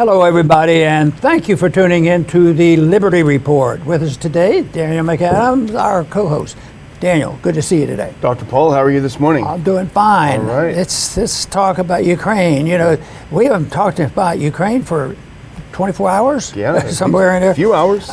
Hello, everybody, and thank you for tuning in to the Liberty Report. With us today, Daniel McAdams, our co-host. Daniel, good to see you today. Dr. Paul, how are you this morning? I'm doing fine. All right. Let's talk about Ukraine. You know, we haven't talked about Ukraine for 24 hours? Yeah, somewhere in there. A few hours.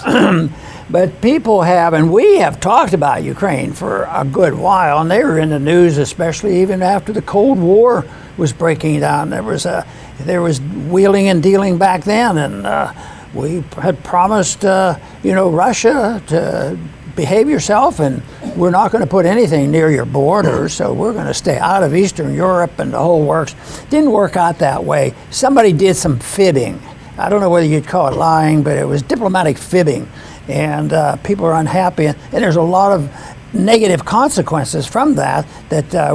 But people have, and we have talked about Ukraine for a good while, and they were in the news, especially even after the Cold War was breaking down. There was wheeling and dealing back then, and we had promised, Russia to behave yourself, and we're not going to put anything near your borders, so we're going to stay out of Eastern Europe and the whole works. Didn't work out that way. Somebody did some fibbing. I don't know whether you'd call it lying, but it was diplomatic fibbing, and people are unhappy, and there's a lot of negative consequences from that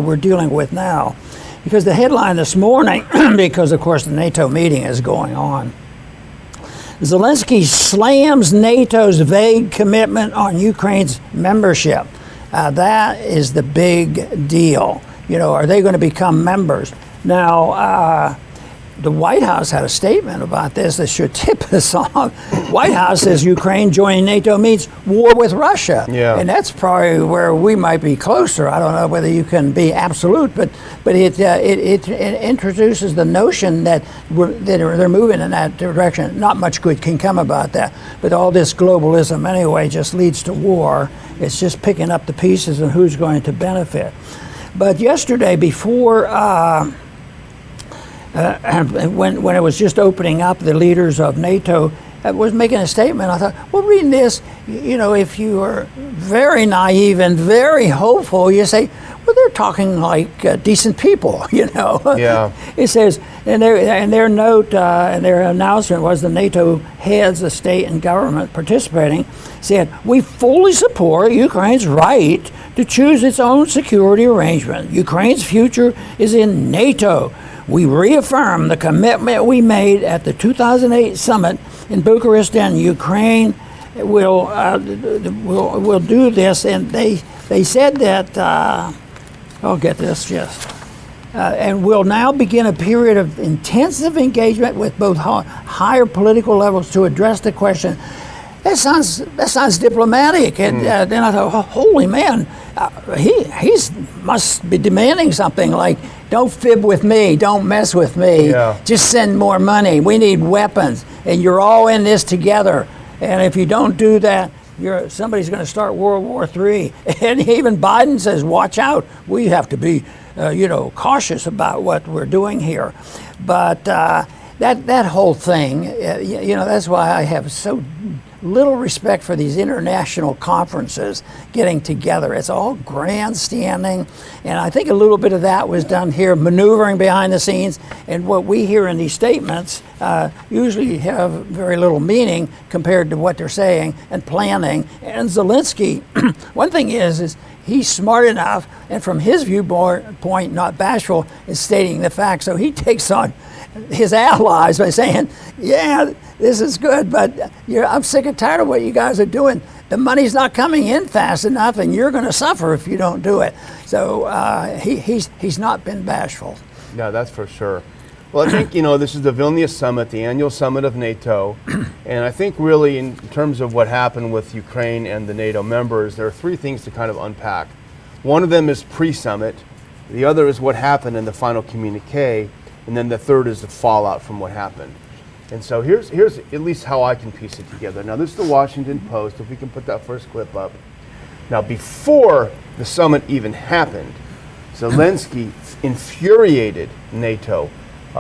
we're dealing with now. Because the headline this morning, because of course the NATO meeting is going on, Zelensky slams NATO's vague commitment on Ukraine's membership. That is the big deal. You know, are they going to become members? Now, the White House had a statement about this that should tip us off. White House says Ukraine joining NATO means war with Russia. Yeah. And that's probably where we might be closer. I don't know whether you can be absolute, but it introduces the notion that they're moving in that direction. Not much good can come about that. But all this globalism anyway just leads to war. It's just picking up the pieces and who's going to benefit. But yesterday, before when it was just opening up, the leaders of NATO was making a statement. I thought, well, reading this, you know, if you are very naive and very hopeful, you say, well, they're talking like decent people, you know. Yeah. It says, and their note and their announcement was the NATO heads of state and government participating said, we fully support Ukraine's right to choose its own security arrangement. Ukraine's future is in NATO. We reaffirm the commitment we made at the 2008 summit in Bucharest, and Ukraine will do this. And they said that, I'll get this, yes, and will now begin a period of intensive engagement with both higher political levels to address the question. That sounds diplomatic, and then I thought, oh, holy man, he must be demanding something like, don't fib with me, don't mess with me, just send more money. We need weapons, and you're all in this together. And if you don't do that, somebody's going to start World War III. And even Biden says, watch out. We have to be, cautious about what we're doing here. But that whole thing, that's why I have so little respect for these international conferences getting together. It's all grandstanding, and I think a little bit of that was done here, maneuvering behind the scenes, and what we hear in these statements usually have very little meaning compared to what they're saying and planning. And Zelensky, one thing is he's smart enough, and from his viewpoint, not bashful, is stating the facts. So he takes on his allies by saying, yeah, this is good, but I'm sick and tired of what you guys are doing. The money's not coming in fast enough, and you're going to suffer if you don't do it. So he's not been bashful. Yeah, that's for sure. Well, I think, this is the Vilnius Summit, the annual summit of NATO, and I think really in terms of what happened with Ukraine and the NATO members, there are three things to kind of unpack. One of them is pre-summit, the other is what happened in the final communique, and then the third is the fallout from what happened. And so here's at least how I can piece it together. Now, this is the Washington Post, if we can put that first clip up. Now, before the summit even happened, Zelensky infuriated NATO.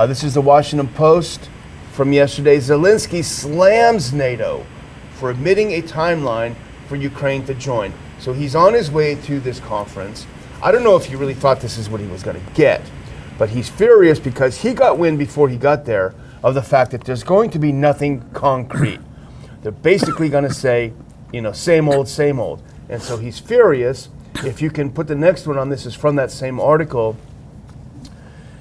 This is the Washington Post from yesterday. Zelensky slams NATO for omitting a timeline for Ukraine to join. So he's on his way to this conference. I don't know if he really thought this is what he was going to get, but he's furious because he got wind before he got there of the fact that there's going to be nothing concrete. They're basically going to say, same old, same old. And so he's furious. If you can put the next one on, this is from that same article.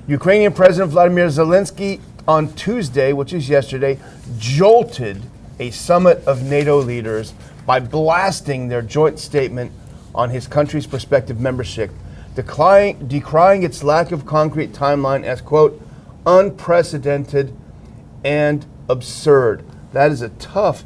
Ukrainian President Vladimir Zelensky on Tuesday, which is yesterday, jolted a summit of NATO leaders by blasting their joint statement on his country's prospective membership, decrying its lack of concrete timeline as, quote, unprecedented and absurd. That is a tough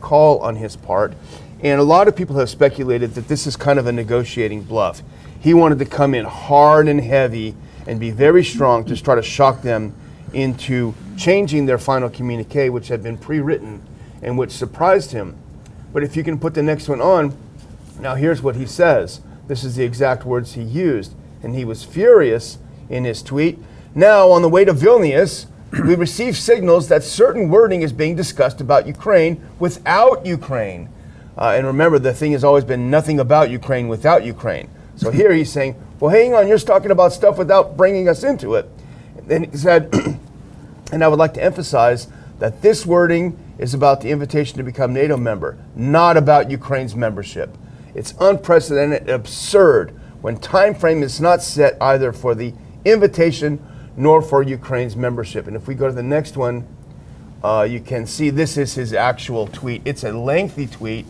call on his part. And a lot of people have speculated that this is kind of a negotiating bluff. He wanted to come in hard and heavy and be very strong to try to shock them into changing their final communique, which had been pre-written and which surprised him. But if you can put the next one on, now here's what he says. This is the exact words he used. And he was furious in his tweet. Now, on the way to Vilnius, we received signals that certain wording is being discussed about Ukraine without Ukraine. And remember, the thing has always been nothing about Ukraine without Ukraine. So here he's saying, well, hang on, you're talking about stuff without bringing us into it. And then he said, and I would like to emphasize that this wording is about the invitation to become NATO member, not about Ukraine's membership. It's unprecedented and absurd when time frame is not set either for the invitation nor for Ukraine's membership. And if we go to the next one, you can see this is his actual tweet. It's a lengthy tweet.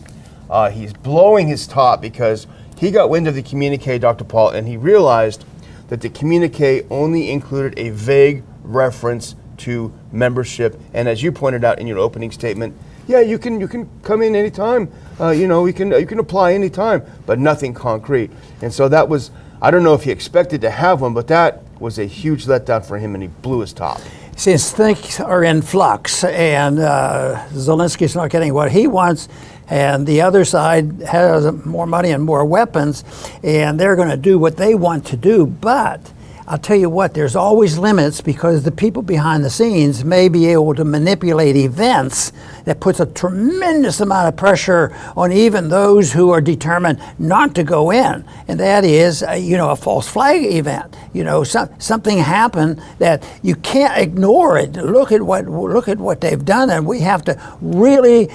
He's blowing his top because he got wind of the communique, Dr. Paul, and he realized that the communique only included a vague reference to membership. And as you pointed out in your opening statement, yeah, you can come in anytime. You can apply anytime, but nothing concrete. And so that was, I don't know if he expected to have one, but that was a huge letdown for him, and he blew his top. Since things are in flux and Zelensky's not getting what he wants, and the other side has more money and more weapons, and they're going to do what they want to do. But I'll tell you what, there's always limits because the people behind the scenes may be able to manipulate events that puts a tremendous amount of pressure on even those who are determined not to go in. And that is, a false flag event. Something happened that you can't ignore it. Look at what they've done, and we have to really,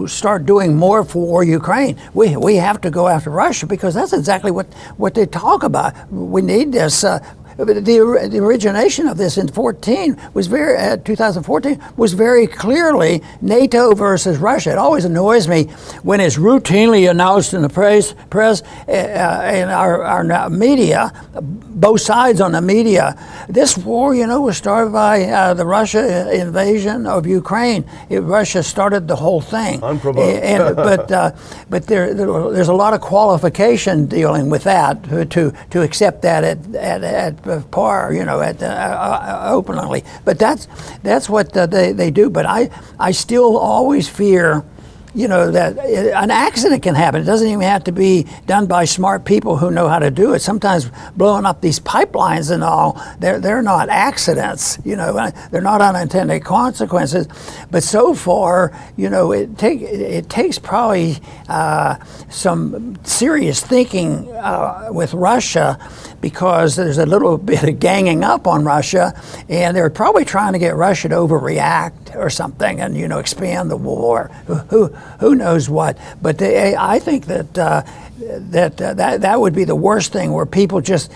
start doing more for Ukraine. We have to go after Russia because that's exactly what they talk about. We need this. The origination of this in 2014 was very clearly NATO versus Russia. It always annoys me when it's routinely announced in the press in our media, both sides on the media. This war, was started by the Russia invasion of Ukraine. Russia started the whole thing. Unprovoked. But there's a lot of qualification dealing with that to accept that at par, openly. But that's what they do. But I still always fear, that an accident can happen. It doesn't even have to be done by smart people who know how to do it. Sometimes blowing up these pipelines and all, they're not accidents. They're not unintended consequences. But so far, it takes probably some serious thinking with Russia, because there's a little bit of ganging up on Russia, and they're probably trying to get Russia to overreact or something, and expand the war. Who knows what? But I think that would be the worst thing, where people just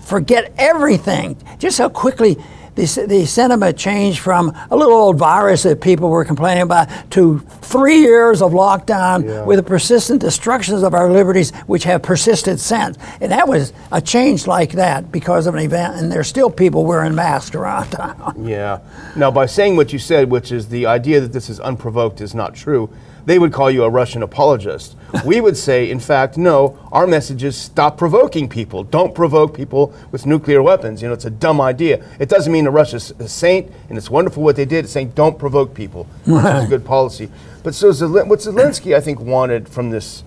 forget everything. Just how quickly the sentiment changed from a little old virus that people were complaining about to 3 years of lockdown with the persistent destructions of our liberties, which have persisted since. And that was a change like that because of an event, and there's still people wearing masks around town. Yeah. Now, by saying what you said, which is the idea that this is unprovoked is not true, they would call you a Russian apologist. We would say, in fact, no, our message is stop provoking people. Don't provoke people with nuclear weapons. It's a dumb idea. It doesn't mean that Russia's a saint, and it's wonderful what they did. It's saying don't provoke people, which is a good policy. But so what Zelensky, I think, wanted from this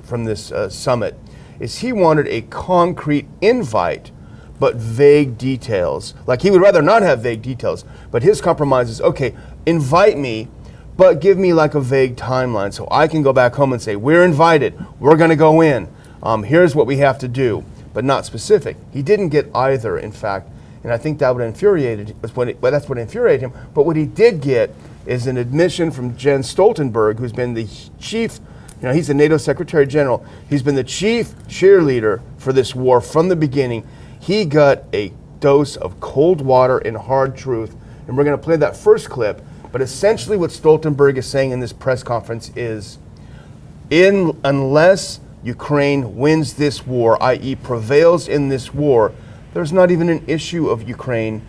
summit is he wanted a concrete invite, but vague details. Like, he would rather not have vague details, but his compromise is, okay, invite me, but give me like a vague timeline so I can go back home and say, we're invited, we're going to go in, here's what we have to do, but not specific. He didn't get either, in fact, and I think that would infuriated. That's what infuriated him. But what he did get is an admission from Jens Stoltenberg, who's been the chief, he's the NATO Secretary General. He's been the chief cheerleader for this war from the beginning. He got a dose of cold water and hard truth, and we're going to play that first clip. But essentially what Stoltenberg is saying in this press conference is, unless Ukraine wins this war, i.e. prevails in this war, there's not even an issue of Ukraine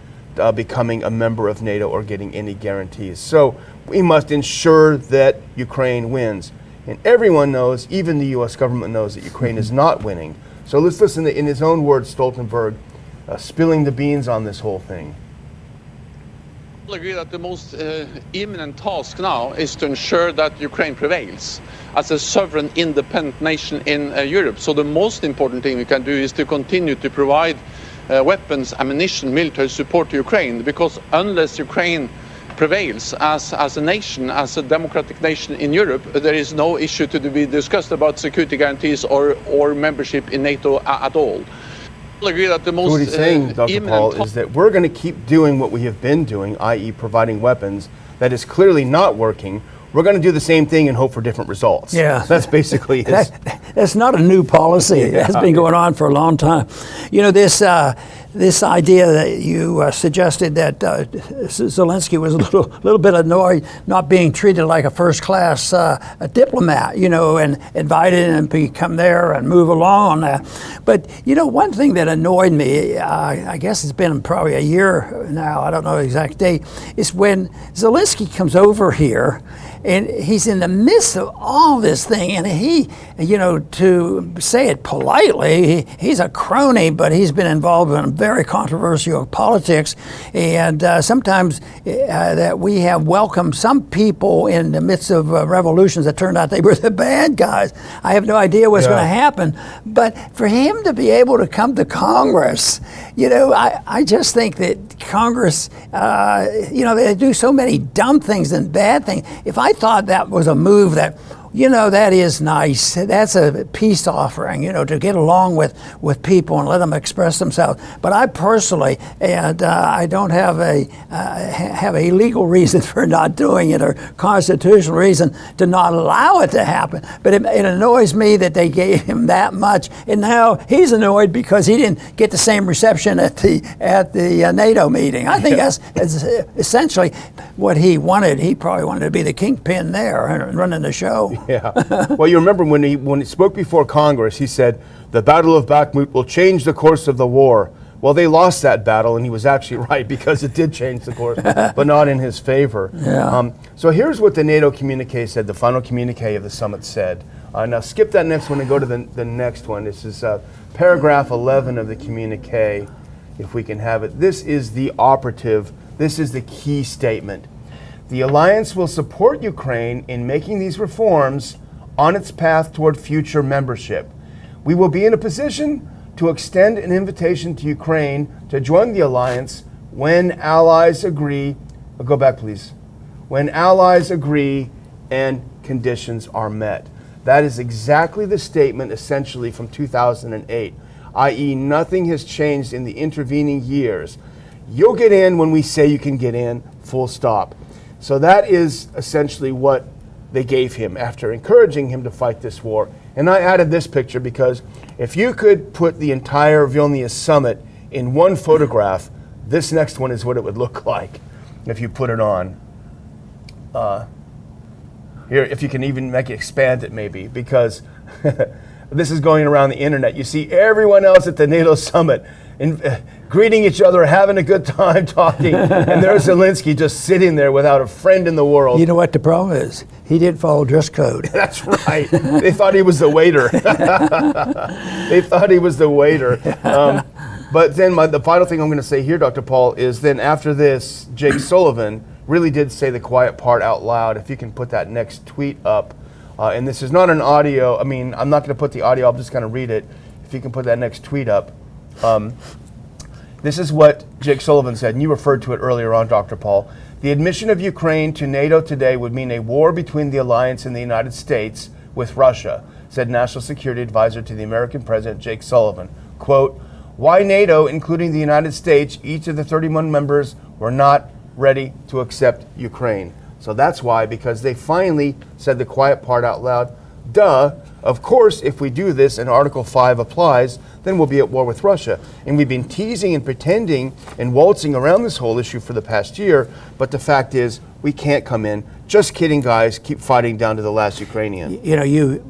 becoming a member of NATO or getting any guarantees. So we must ensure that Ukraine wins. And everyone knows, even the U.S. government knows, that Ukraine is not winning. So let's listen to, in his own words, Stoltenberg spilling the beans on this whole thing. I agree that the most imminent task now is to ensure that Ukraine prevails as a sovereign, independent nation in Europe. So the most important thing we can do is to continue to provide weapons, ammunition, military support to Ukraine, because unless Ukraine prevails as a nation, as a democratic nation in Europe, there is no issue to be discussed about security guarantees or membership in NATO at all. I agree that the most what he's saying, Dr. Paul, is that we're going to keep doing what we have been doing, i.e. providing weapons that is clearly not working. We're going to do the same thing and hope for different results. Yeah. So that's basically his... That's not a new policy. It has been going on for a long time. You know, this idea that you suggested that Zelensky was a little bit annoyed not being treated like a first-class diplomat, you know, and invited him to come there and move along on that. But, you know, one thing that annoyed me, I guess it's been probably a year now, I don't know the exact date, is when Zelensky comes over here and he's in the midst of all this thing, and he, you know, to say it politely, he's a crony, but he's been involved in very controversial politics, and sometimes that we have welcomed some people in the midst of revolutions that turned out they were the bad guys. I have no idea what's going to happen, but for him to be able to come to Congress, you know, I just think that Congress, you know, they do so many dumb things and bad things. If I thought that was a move that, you know, that is nice. That's a peace offering, you know, to get along with people and let them express themselves. But I personally, and I don't have a legal reason for not doing it or constitutional reason to not allow it to happen. But it annoys me that they gave him that much, and now he's annoyed because he didn't get the same reception at the NATO meeting. I think that's essentially what he wanted. He probably wanted to be the kingpin there and running the show. Yeah. Well, you remember when he spoke before Congress, he said, the Battle of Bakhmut will change the course of the war. Well, they lost that battle, and he was actually right, because it did change the course, but not in his favor. Yeah. So here's what the NATO communique said, the final communique of the summit said. Now skip that next one and go to the next one. This is paragraph 11 of the communique, if we can have it. This is the operative, this is the key statement. The alliance will support Ukraine in making these reforms on its path toward future membership. We will be in a position to extend an invitation to Ukraine to join the alliance when allies agree. Go back, please. When allies agree and conditions are met. That is exactly the statement essentially from 2008, i.e. nothing has changed in the intervening years. You'll get in when we say you can get in, full stop. So that is essentially what they gave him after encouraging him to fight this war. And I added this picture because if you could put the entire Vilnius summit in one photograph, this next one is what it would look like if you put it on. Here, if you can even expand it maybe, because this is going around the internet. You see everyone else at the NATO summit greeting each other, having a good time, talking, and there's Zelensky just sitting there without a friend in the world. You know what the problem is? He didn't follow dress code. That's right. They thought he was the waiter. They thought he was the waiter. But then the final thing I'm going to say here, Dr. Paul, is then after this, Jake Sullivan really did say the quiet part out loud. If you can put that next tweet up. And this is not an audio. I mean, I'm not going to put the audio. I'm just going to read it. If you can put that next tweet up. This is what Jake Sullivan said, and you referred to it earlier on, Dr. Paul. The admission of Ukraine to NATO today would mean a war between the alliance and the United States with Russia, said National Security Advisor to the American President Jake Sullivan. Quote, why NATO, including the United States, each of the 31 members, were not ready to accept Ukraine. So that's why, because they finally said the quiet part out loud. Duh, of course, if we do this and Article 5 applies, then we'll be at war with Russia. And we've been teasing and pretending and waltzing around this whole issue for the past year, but the fact is, we can't come in. Just kidding, guys. Keep fighting down to the last Ukrainian. You know, you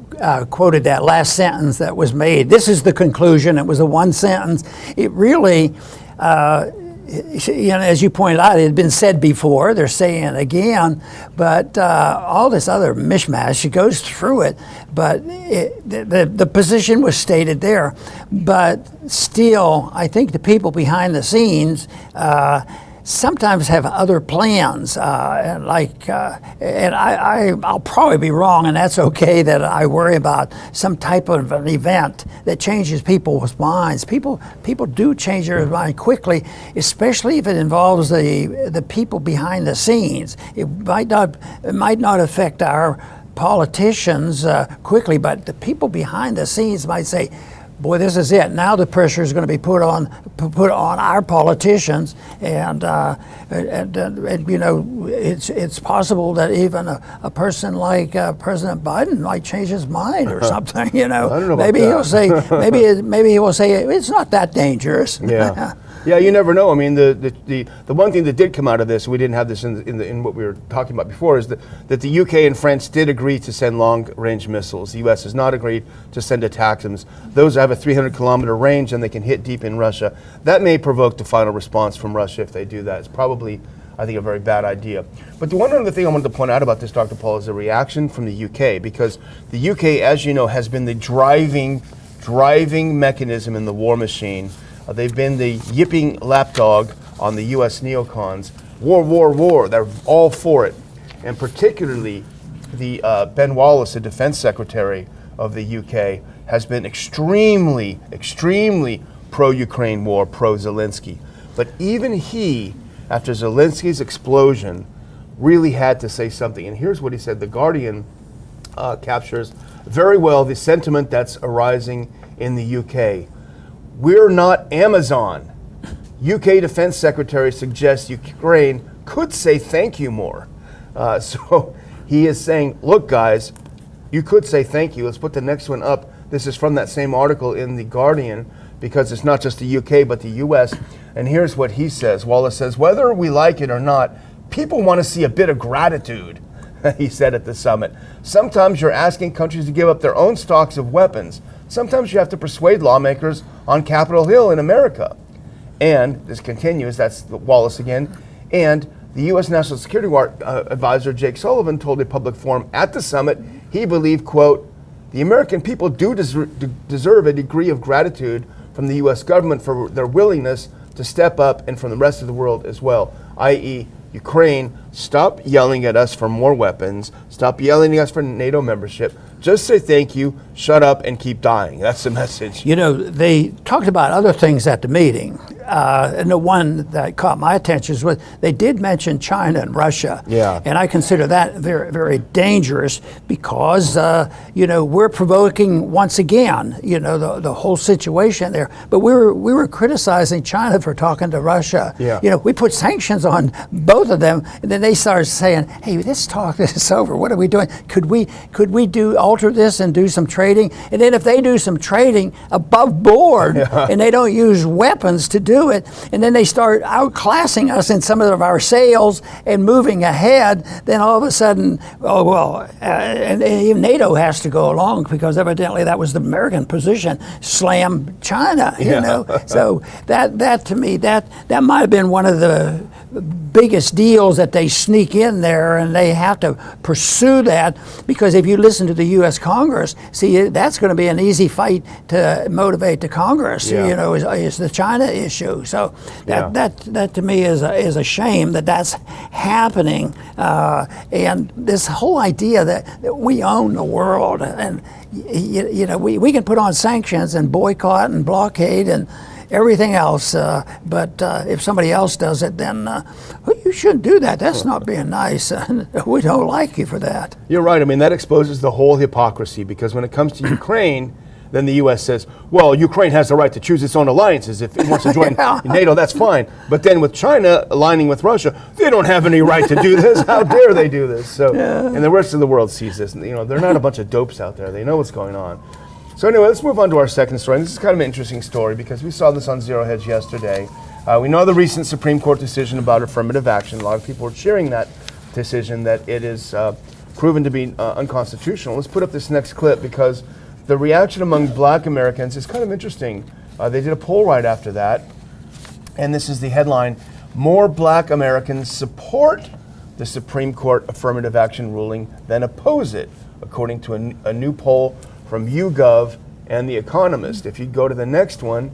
quoted that last sentence that was made. This is the conclusion. It was a one sentence. It really as you pointed out, it had been said before. They're saying it again, but all this other mishmash, it goes through it. But the position was stated there. But still, I think the people behind the scenes sometimes have other plans, and I'll probably be wrong, and that's okay. That I worry about some type of an event that changes people's minds. People do change their mind quickly, especially if it involves the people behind the scenes. It might not affect our politicians quickly, but the people behind the scenes might say, boy, this is it. Now the pressure is going to be put on our politicians, and you know, it's possible that even a person like President Biden might change his mind or something. You know, I don't know about maybe that. he'll say maybe he will say it's not that dangerous. Yeah. Yeah, you never know. I mean, the one thing that did come out of this, we didn't have this in what we were talking about before, is that the UK and France did agree to send long-range missiles. The US has not agreed to send ATACMS. Those have a 300-kilometer range and they can hit deep in Russia. That may provoke the final response from Russia if they do that. It's probably, I think, a very bad idea. But the one other thing I wanted to point out about this, Dr. Paul, is the reaction from the UK, because the UK, as you know, has been the driving mechanism in the war machine. They've been the yipping lapdog on the U.S. neocons. War, war, war. They're all for it. And particularly the Ben Wallace, the defense secretary of the UK, has been extremely, extremely pro-Ukraine war, pro-Zelensky. But even he, after Zelensky's explosion, really had to say something. And here's what he said. The Guardian captures very well the sentiment that's arising in the UK. We're not Amazon. UK Defense Secretary suggests Ukraine could say thank you more. So he is saying, look, guys, you could say thank you. Let's put the next one up. This is from that same article in The Guardian, because it's not just the UK, but the US. And here's what he says. Wallace says, whether we like it or not, people want to see a bit of gratitude, he said at the summit. Sometimes you're asking countries to give up their own stocks of weapons. Sometimes you have to persuade lawmakers on Capitol Hill in America. And this continues, that's Wallace again, and the U.S. National Security Advisor Jake Sullivan told a public forum at the summit he believed, quote, the American people do deserve a degree of gratitude from the U.S. government for their willingness to step up, and from the rest of the world as well, i.e., Ukraine, stop yelling at us for more weapons, stop yelling at us for NATO membership, just say thank you, shut up, and keep dying. That's the message. You know, they talked about other things at the meeting, and the one that caught my attention was they did mention China and Russia. Yeah. And I consider that very, very dangerous because, you know, we're provoking once again, you know, the whole situation there. But we were criticizing China for talking to Russia. Yeah. You know, we put sanctions on both of them, and then they started saying, hey, let's talk this over. What are we doing? Could we alter this and do some trading? And then if they do some trading above board, and they don't use weapons to do it, and then they start outclassing us in some of our sales and moving ahead, then all of a sudden, and even NATO has to go along, because evidently that was the American position, slam China, you know. So that to me, that might have been one of the biggest deals that they sneak in there, and they have to pursue that, because if you listen to the U.S. Congress, see, that's going to be an easy fight to motivate the Congress. You know, is the China issue. So that to me is a shame that that's happening, and this whole idea that we own the world, and you know, we can put on sanctions and boycott and blockade and everything else, but if somebody else does it, then you shouldn't do that. That's not being nice. We don't like you for that. You're right. I mean, that exposes the whole hypocrisy, because when it comes to Ukraine, then the U.S. says, well, Ukraine has the right to choose its own alliances. If it wants to join NATO, that's fine. But then with China aligning with Russia, they don't have any right to do this. How dare they do this? So, and the rest of the world sees this. You know, they're not a bunch of dopes out there. They know what's going on. So anyway, let's move on to our second story. And this is kind of an interesting story, because we saw this on Zero Hedge yesterday. We know the recent Supreme Court decision about affirmative action. A lot of people are cheering that decision, that it is proven to be unconstitutional. Let's put up this next clip, because the reaction among black Americans is kind of interesting. They did a poll right after that, And this is the headline: more Black Americans support the Supreme Court affirmative action ruling than oppose it, according to a new poll from YouGov and The Economist. If you go to the next one,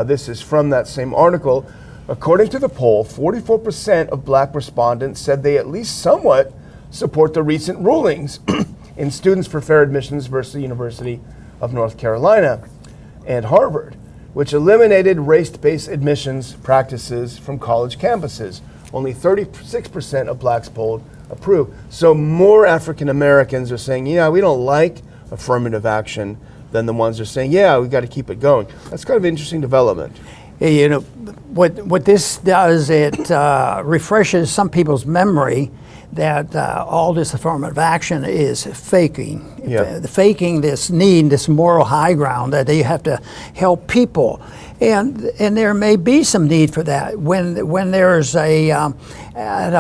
this is from that same article. According to the poll, 44% of Black respondents said they at least somewhat support the recent rulings in Students for Fair Admissions versus the University of North Carolina and Harvard, which eliminated race-based admissions practices from college campuses. Only 36% of Blacks polled approve. So more African Americans are saying, yeah, we don't like affirmative action, than the ones that are saying, yeah, we got to keep it going. That's kind of an interesting development. You know, what this does, it refreshes some people's memory that all this affirmative action is faking. Yeah. Faking this need, this moral high ground that they have to help people. And there may be some need for that when there's a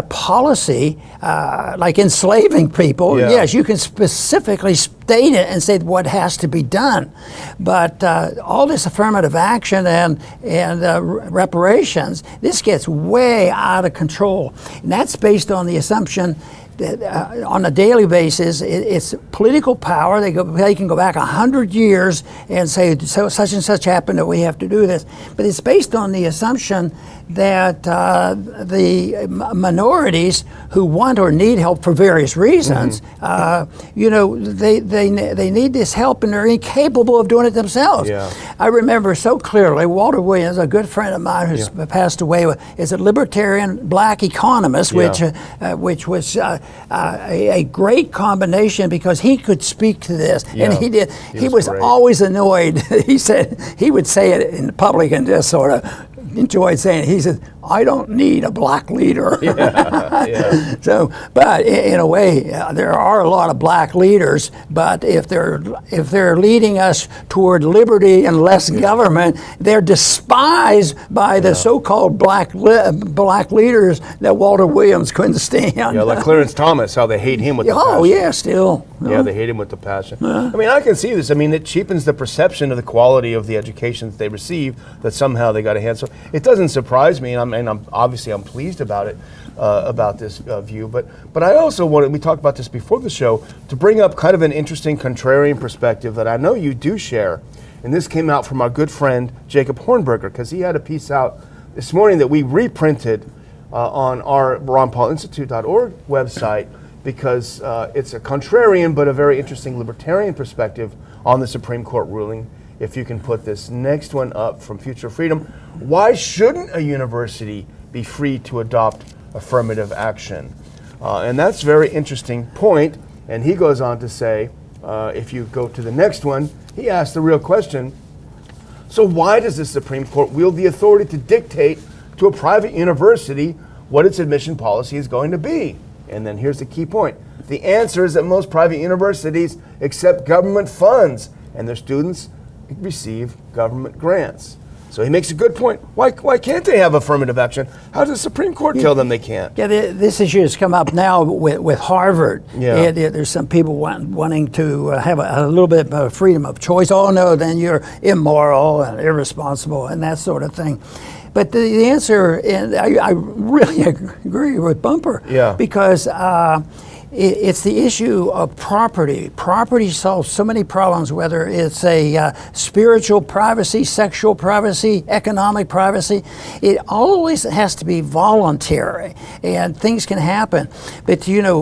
policy like enslaving people. Yeah. Yes, you can specifically state it and say what has to be done. But all this affirmative action and reparations, this gets way out of control. And that's based on the assumption that on a daily basis, it's political power. They can go back 100 years and say, so such and such happened that we have to do this. But it's based on the assumption that the minorities who want or need help for various reasons, you know, they need this help and they're incapable of doing it themselves. Yeah. I remember so clearly, Walter Williams, a good friend of mine who's passed away, is a libertarian black economist, which was a great combination because he could speak to this, and he did. He was great. Always annoyed. He said he would say it in public and just sort of enjoyed saying it. He said, "I don't need a black leader." So, but in a way, there are a lot of black leaders. But if they're leading us toward liberty and less government, they're despised by the so-called black leaders that Walter Williams couldn't stand. Yeah, like Clarence Thomas, how they hate him with the passion. Oh yeah, still. Yeah, they hate him with the passion. I mean, I can see this. I mean, it cheapens the perception of the quality of the education that they receive, that somehow they got a hand. So it doesn't surprise me, and I'm pleased about it, about this view. But I also wanted, we talked about this before the show, to bring up kind of an interesting contrarian perspective that I know you do share. And this came out from our good friend Jacob Hornberger, because he had a piece out this morning that we reprinted on our ronpaulinstitute.org website, because it's a contrarian but a very interesting libertarian perspective on the Supreme Court ruling. If you can put this next one up from Future Freedom. Why shouldn't a university be free to adopt affirmative action? And that's a very interesting point. And he goes on to say, if you go to the next one, he asks the real question, so why does the Supreme Court wield the authority to dictate to a private university what its admission policy is going to be? And then here's the key point. The answer is that most private universities accept government funds and their students receive government grants. So he makes a good point. Why can't they have affirmative action? How does the Supreme Court tell them they can't? Yeah, this issue has come up now with Harvard. Yeah. There's some people wanting to have a little bit of freedom of choice. Oh no, then you're immoral and irresponsible and that sort of thing. But the answer, and I really agree with Bumper, because it's the issue of property. Property solves so many problems, whether it's a spiritual privacy, sexual privacy, economic privacy. It always has to be voluntary, and things can happen. But you know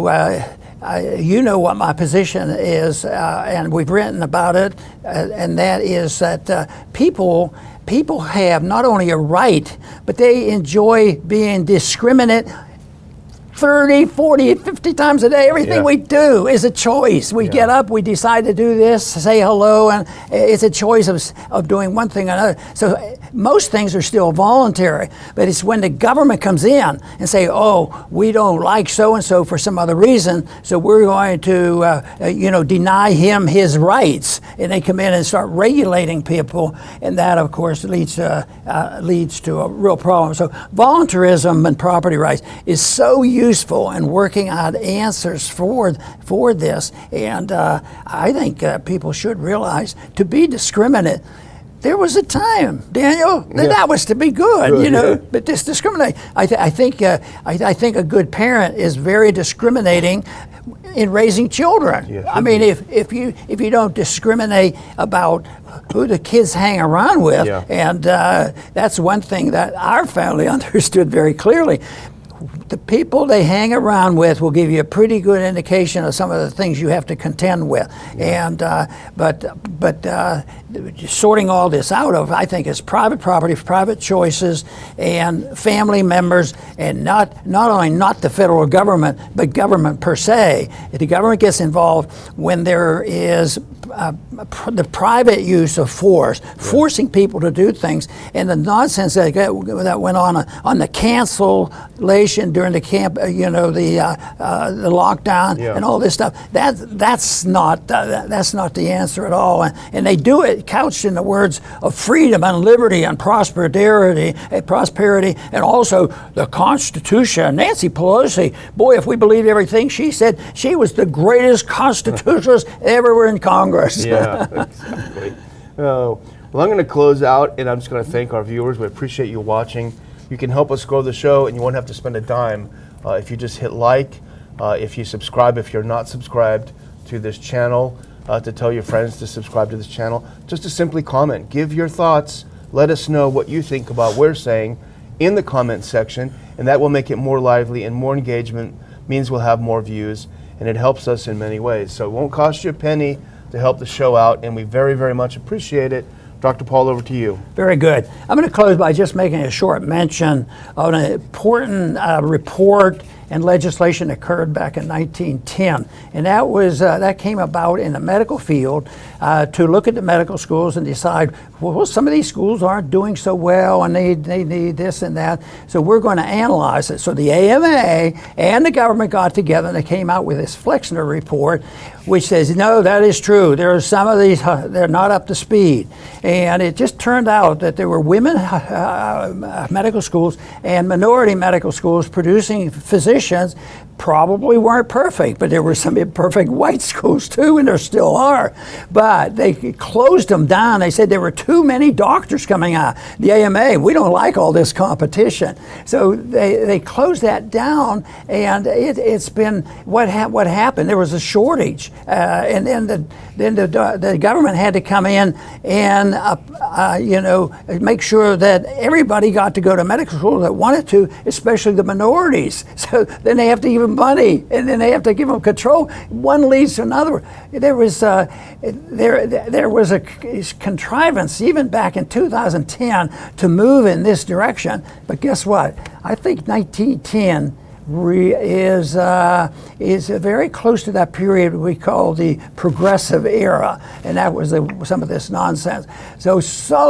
what my position is, and we've written about it, and that is that people have not only a right, but they enjoy being discriminate 30, 40, 50 times a day. Everything we do is a choice. We get up, we decide to do this, say hello, and it's a choice of doing one thing or another. So most things are still voluntary, but it's when the government comes in and say, oh, we don't like so-and-so for some other reason, so we're going to deny him his rights. And they come in and start regulating people, and that, of course, leads to a real problem. So voluntarism and property rights is so useful in working out answers for this, and I think people should realize to be discriminate there was a time, Daniel, that was to be good, you know. But this discriminate, I think a good parent is very discriminating in raising children. Yes, I mean, if you don't discriminate about who the kids hang around with, and that's one thing that our family understood very clearly. The people they hang around with will give you a pretty good indication of some of the things you have to contend with. And but sorting all this out of, I think, is private property, private choices, and family members, and not only not the federal government, but government per se. If the government gets involved when there is the private use of force, forcing people to do things, and the nonsense that went on the cancellation during the the lockdown and all this stuff. That's not the answer at all. And they do it couched in the words of freedom and liberty and prosperity, and also the Constitution. Nancy Pelosi, boy, if we believe everything she said, she was the greatest constitutionalist ever in Congress. Yeah, exactly. Well, I'm going to close out, and I'm just going to thank our viewers. We appreciate you watching. You can help us grow the show, and you won't have to spend a dime if you just hit like, if you subscribe, if you're not subscribed to this channel, to tell your friends to subscribe to this channel. Just to simply comment. Give your thoughts. Let us know what you think about what we're saying in the comment section, and that will make it more lively, and more engagement means we'll have more views, and it helps us in many ways. So it won't cost you a penny to help the show out, and we very, very much appreciate it. Dr. Paul, over to you. Very good. I'm going to close by just making a short mention of an important report and legislation that occurred back in 1910, and that came about in the medical field to look at the medical schools and decide, well, some of these schools aren't doing so well, and they need this and that. So we're going to analyze it. So the AMA and the government got together and they came out with this Flexner report, which says, no, that is true. There are some of these, they're not up to speed. And it just turned out that there were women medical schools and minority medical schools producing physicians. Probably weren't perfect, but there were some imperfect white schools too, and there still are. But they closed them down. They said there were too many doctors coming out. The AMA, we don't like all this competition. So they closed that down, and it's been, what happened? There was a shortage, and then the government had to come in and make sure that everybody got to go to medical school that wanted to, especially the minorities. So then they have to give them money, and then they have to give them control. One leads to another. There was a contrivance even back in 2010 to move in this direction. But guess what? I think 1910 is very close to that period we call the progressive era, and that was some of this nonsense. So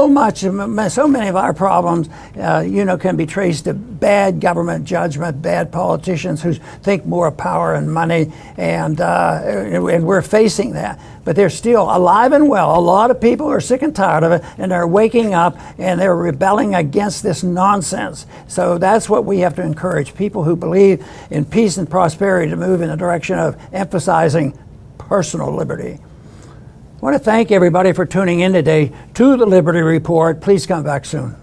many of our problems, can be traced to bad government judgment, bad politicians who think more of power and money, and we're facing that. But they're still alive and well. A lot of people are sick and tired of it, and they're waking up and they're rebelling against this nonsense. So that's what we have to encourage people who believe in peace and prosperity to move in the direction of emphasizing personal liberty. I want to thank everybody for tuning in today to the Liberty Report. Please come back soon.